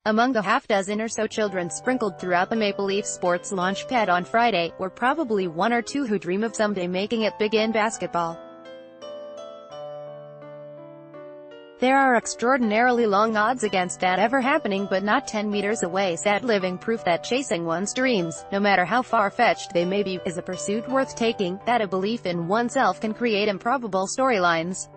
Among the half-dozen or so children sprinkled throughout the Maple Leaf Sports Launchpad on Friday, were probably one or two who dream of someday making it big in basketball. There are extraordinarily long odds against that ever happening, but not 10 meters away sat living proof that chasing one's dreams, no matter how far-fetched they may be, is a pursuit worth taking, that a belief in oneself can create improbable storylines.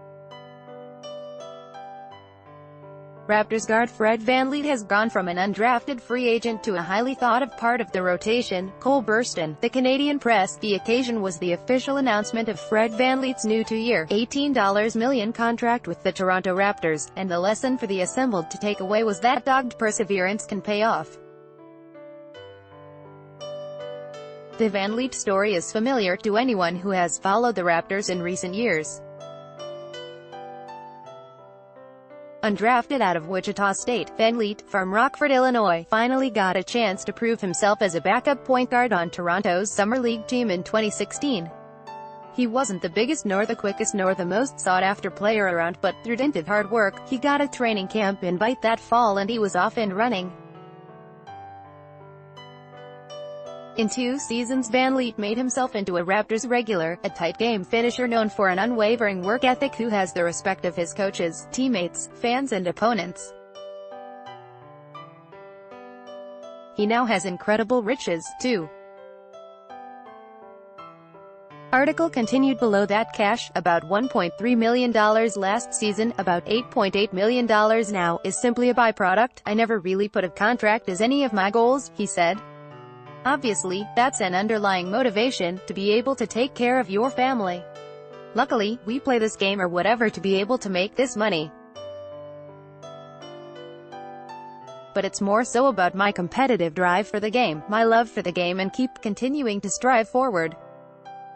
Raptors guard Fred VanVleet has gone from an undrafted free agent to a highly thought-of part of the rotation. Cole Burston, the Canadian press. The occasion was the official announcement of Fred VanVleet's new two-year, $18 million contract with the Toronto Raptors, and the lesson for the assembled to take away was that dogged perseverance can pay off. The VanVleet story is familiar to anyone who has followed the Raptors in recent years. Undrafted out of Wichita State, VanVleet, from Rockford, Illinois, finally got a chance to prove himself as a backup point guard on Toronto's Summer League team in 2016. He wasn't the biggest nor the quickest nor the most sought-after player around, but through dint of hard work, he got a training camp invite that fall and he was off and running. In 2 seasons, VanVleet made himself into a Raptors regular, a tight-game finisher known for an unwavering work ethic who has the respect of his coaches, teammates, fans and opponents. He now has incredible riches, too. Article continued below that cash, about $1.3 million last season, about $8.8 million now, is simply a byproduct. I never really put a contract as any of my goals, he said. Obviously, that's an underlying motivation, to be able to take care of your family. Luckily, we play this game or whatever to be able to make this money. But it's more so about my competitive drive for the game, my love for the game, and keep continuing to strive forward.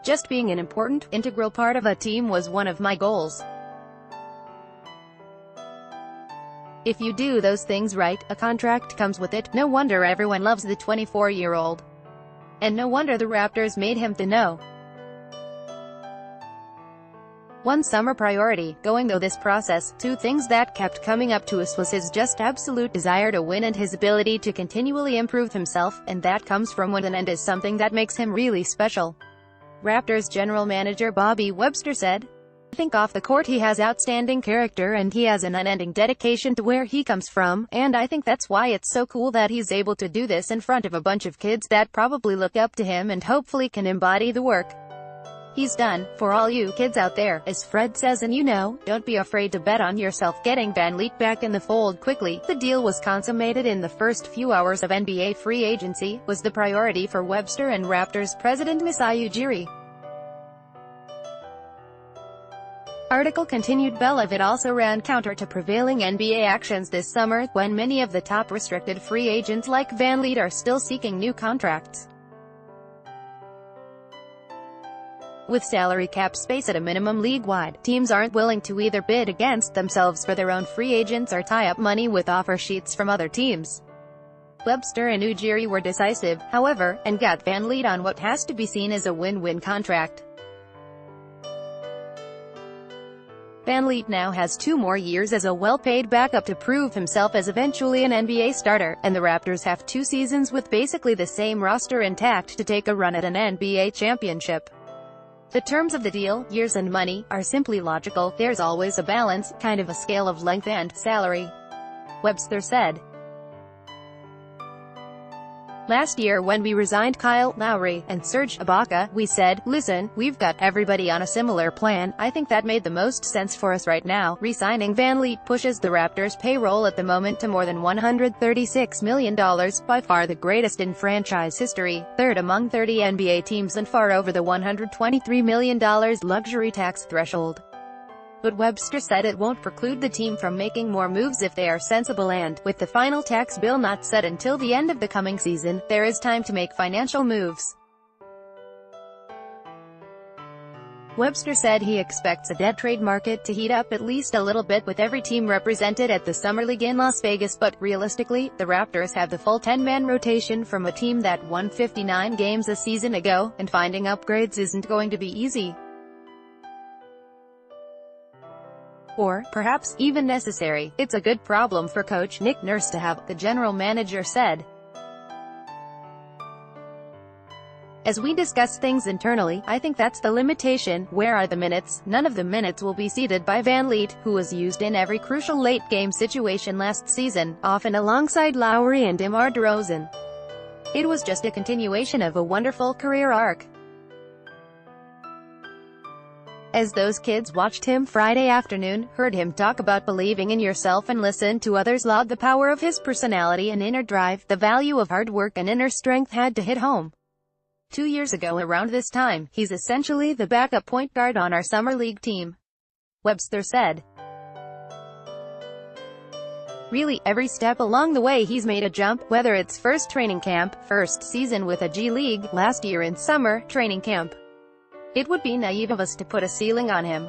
Just being an important, integral part of a team was one of my goals. If you do those things right, a contract comes with it. No wonder everyone loves the 24-year-old. And no wonder the Raptors made him the no. One summer priority, going through this process. 2 things that kept coming up to us was his just absolute desire to win and his ability to continually improve himself, and that comes from within and is something that makes him really special. Raptors general manager Bobby Webster said. I think off the court he has outstanding character and he has an unending dedication to where he comes from, and I think that's why it's so cool that he's able to do this in front of a bunch of kids that probably look up to him and hopefully can embody the work he's done. For all you kids out there, as Fred says, and don't be afraid to bet on yourself getting VanVleet back in the fold quickly. The deal was consummated in the first few hours of NBA free agency, was the priority for Webster and Raptors president Masai Ujiri. Article continued. It also ran counter to prevailing NBA actions this summer, when many of the top restricted free agents like VanVleet are still seeking new contracts. With salary cap space at a minimum league-wide, teams aren't willing to either bid against themselves for their own free agents or tie up money with offer sheets from other teams. Webster and Ujiri were decisive, however, and got VanVleet on what has to be seen as a win-win contract. VanVleet now has 2 more years as a well-paid backup to prove himself as eventually an NBA starter, and the Raptors have 2 seasons with basically the same roster intact to take a run at an NBA championship. The terms of the deal, years and money, are simply logical. There's always a balance, kind of a scale of length and salary, Webster said. Last year when we resigned Kyle Lowry and Serge Ibaka, we said, listen, we've got everybody on a similar plan. I think that made the most sense for us right now. Re-signing VanVleet pushes the Raptors' payroll at the moment to more than $136 million, by far the greatest in franchise history, 3rd among 30 NBA teams and far over the $123 million luxury tax threshold. But Webster said it won't preclude the team from making more moves if they are sensible, and, with the final tax bill not set until the end of the coming season, there is time to make financial moves. Webster said he expects a dead trade market to heat up at least a little bit with every team represented at the Summer League in Las Vegas, but realistically, the Raptors have the full 10-man rotation from a team that won 59 games a season ago, and finding upgrades isn't going to be easy. or, perhaps, even necessary. It's a good problem for Coach Nick Nurse to have, the general manager said. As we discuss things internally, I think that's the limitation. Where are the minutes? None of the minutes will be ceded by VanVleet, who was used in every crucial late-game situation last season, often alongside Lowry and DeMar DeRozan. It was just a continuation of a wonderful career arc. As those kids watched him Friday afternoon, heard him talk about believing in yourself and listened to others laud the power of his personality and inner drive, the value of hard work and inner strength had to hit home. 2 years ago around this time, he's essentially the backup point guard on our summer league team, Webster said. Really, every step along the way he's made a jump, whether it's first training camp, first season with a G League, last year in summer training camp. It would be naive of us to put a ceiling on him.